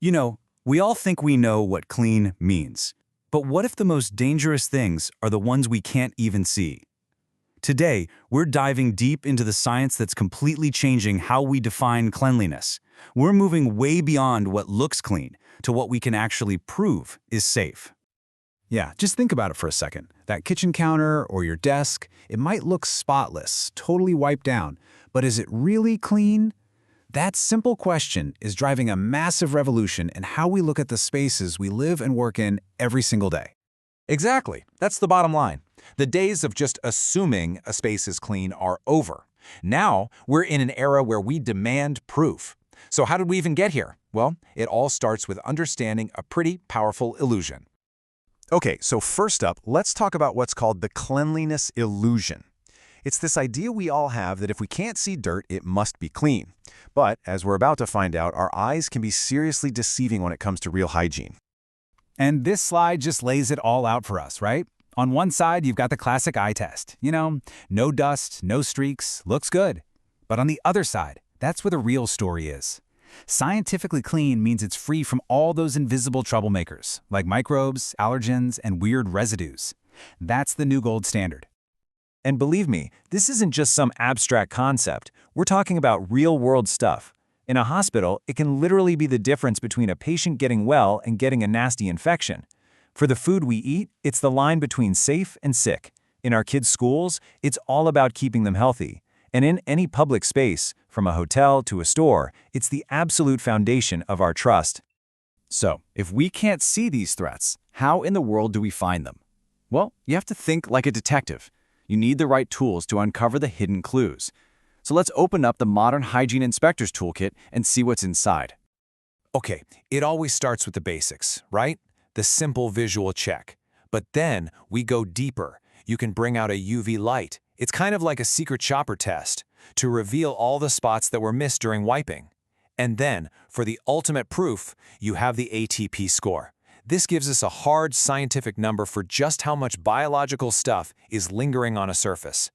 You know, we all think we know what clean means. But what if the most dangerous things are the ones we can't even see? Today, we're diving deep into the science that's completely changing how we define cleanliness. We're moving way beyond what looks clean to what we can actually prove is safe. Yeah, just think about it for a second. That kitchen counter or your desk, it might look spotless, totally wiped down, but is it really clean? That simple question is driving a massive revolution in how we look at the spaces we live and work in every single day. Exactly. That's the bottom line. The days of just assuming a space is clean are over. Now, we're in an era where we demand proof. So how did we even get here? Well, it all starts with understanding a pretty powerful illusion. Okay, so first up, let's talk about what's called the cleanliness illusion. It's this idea we all have that if we can't see dirt, it must be clean. But, as we're about to find out, our eyes can be seriously deceiving when it comes to real hygiene. And this slide just lays it all out for us, right? On one side, you've got the classic eye test. No dust, no streaks, looks good. But on the other side, that's where the real story is. Scientifically clean means it's free from all those invisible troublemakers, like microbes, allergens, and weird residues. That's the new gold standard. And believe me, this isn't just some abstract concept. We're talking about real-world stuff. In a hospital, it can literally be the difference between a patient getting well and getting a nasty infection. For the food we eat, it's the line between safe and sick. In our kids' schools, it's all about keeping them healthy. And in any public space, from a hotel to a store, it's the absolute foundation of our trust. So, if we can't see these threats, how in the world do we find them? Well, you have to think like a detective. You need the right tools to uncover the hidden clues. So let's open up the Modern Hygiene Inspector's Toolkit and see what's inside. Okay, it always starts with the basics, right? The simple visual check. But then we go deeper. You can bring out a UV light. It's kind of like a secret shopper test to reveal all the spots that were missed during wiping. And then, for the ultimate proof, you have the ATP score. This gives us a hard scientific number for just how much biological stuff is lingering on a surface.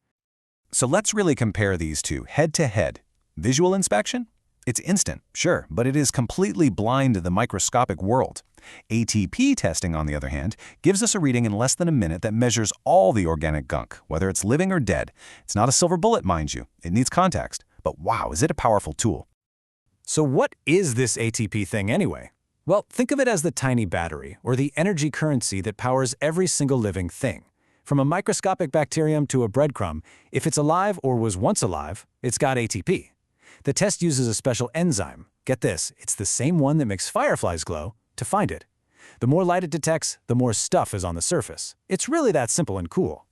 So let's really compare these two head-to-head. Visual inspection? It's instant, sure, but it is completely blind to the microscopic world. ATP testing, on the other hand, gives us a reading in less than a minute that measures all the organic gunk, whether it's living or dead. It's not a silver bullet, mind you. It needs context. But wow, is it a powerful tool. So what is this ATP thing anyway? Well, think of it as the tiny battery, or the energy currency that powers every single living thing. From a microscopic bacterium to a breadcrumb, if it's alive or was once alive, it's got ATP. The test uses a special enzyme. Get this, it's the same one that makes fireflies glow, to find it. The more light it detects, the more stuff is on the surface. It's really that simple and cool.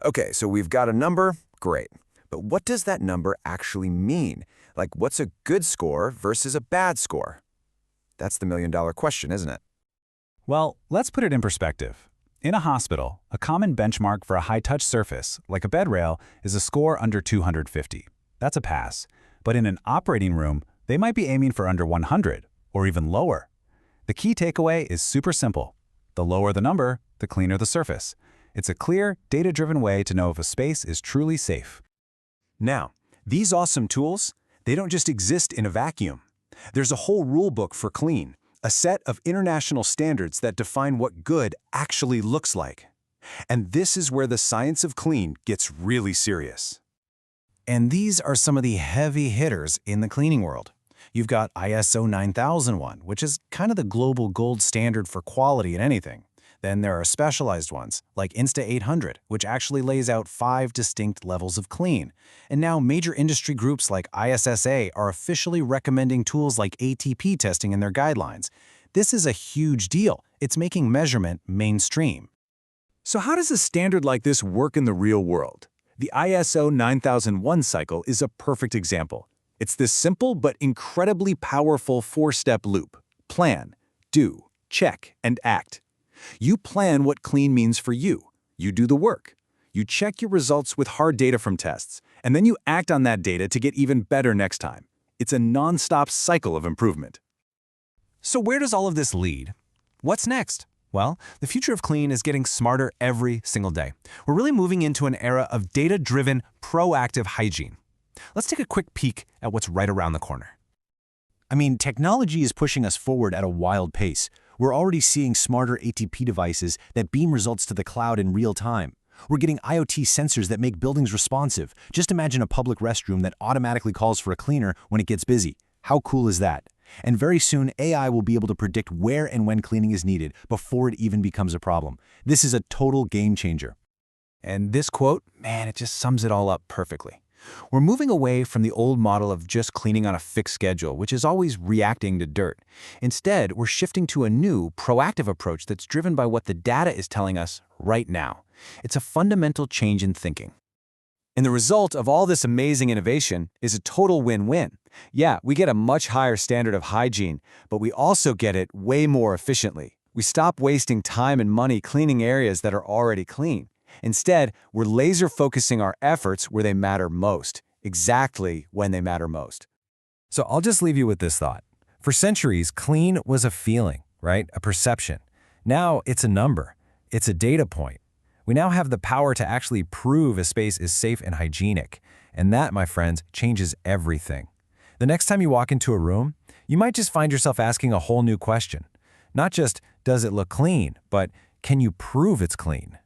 Okay, so we've got a number, great. But what does that number actually mean? Like, what's a good score versus a bad score? That's the million-dollar question, isn't it? Well, let's put it in perspective. In a hospital, a common benchmark for a high-touch surface, like a bed rail, is a score under 250. That's a pass. But in an operating room, they might be aiming for under 100, or even lower. The key takeaway is super simple. The lower the number, the cleaner the surface. It's a clear, data-driven way to know if a space is truly safe. Now, these awesome tools, they don't just exist in a vacuum. There's a whole rule book for clean, a set of international standards that define what good actually looks like. And this is where the science of clean gets really serious. And these are some of the heavy hitters in the cleaning world. You've got ISO 9001, which is kind of the global gold standard for quality in anything. Then there are specialized ones, like INSTA 800, which actually lays out 5 distinct levels of clean. And now major industry groups like ISSA are officially recommending tools like ATP testing in their guidelines. This is a huge deal. It's making measurement mainstream. So how does a standard like this work in the real world? The ISO 9001 cycle is a perfect example. It's this simple but incredibly powerful 4-step loop. Plan, do, check, and act. You plan what clean means for you. You do the work. You check your results with hard data from tests, and then you act on that data to get even better next time. It's a non-stop cycle of improvement. So where does all of this lead? What's next? Well, the future of clean is getting smarter every single day. We're really moving into an era of data-driven, proactive hygiene. Let's take a quick peek at what's right around the corner. I mean, technology is pushing us forward at a wild pace. We're already seeing smarter ATP devices that beam results to the cloud in real time. We're getting IoT sensors that make buildings responsive. Just imagine a public restroom that automatically calls for a cleaner when it gets busy. How cool is that? And very soon, AI will be able to predict where and when cleaning is needed before it even becomes a problem. This is a total game changer. And this quote, man, it just sums it all up perfectly. We're moving away from the old model of just cleaning on a fixed schedule, which is always reacting to dirt. Instead, we're shifting to a new, proactive approach that's driven by what the data is telling us right now. It's a fundamental change in thinking. And the result of all this amazing innovation is a total win-win. Yeah, we get a much higher standard of hygiene, but we also get it way more efficiently. We stop wasting time and money cleaning areas that are already clean. Instead, we're laser-focusing our efforts where they matter most, exactly when they matter most. So I'll just leave you with this thought. For centuries, clean was a feeling, right? A perception. Now it's a number. It's a data point. We now have the power to actually prove a space is safe and hygienic. And that, my friends, changes everything. The next time you walk into a room, you might just find yourself asking a whole new question. Not just, does it look clean, but can you prove it's clean?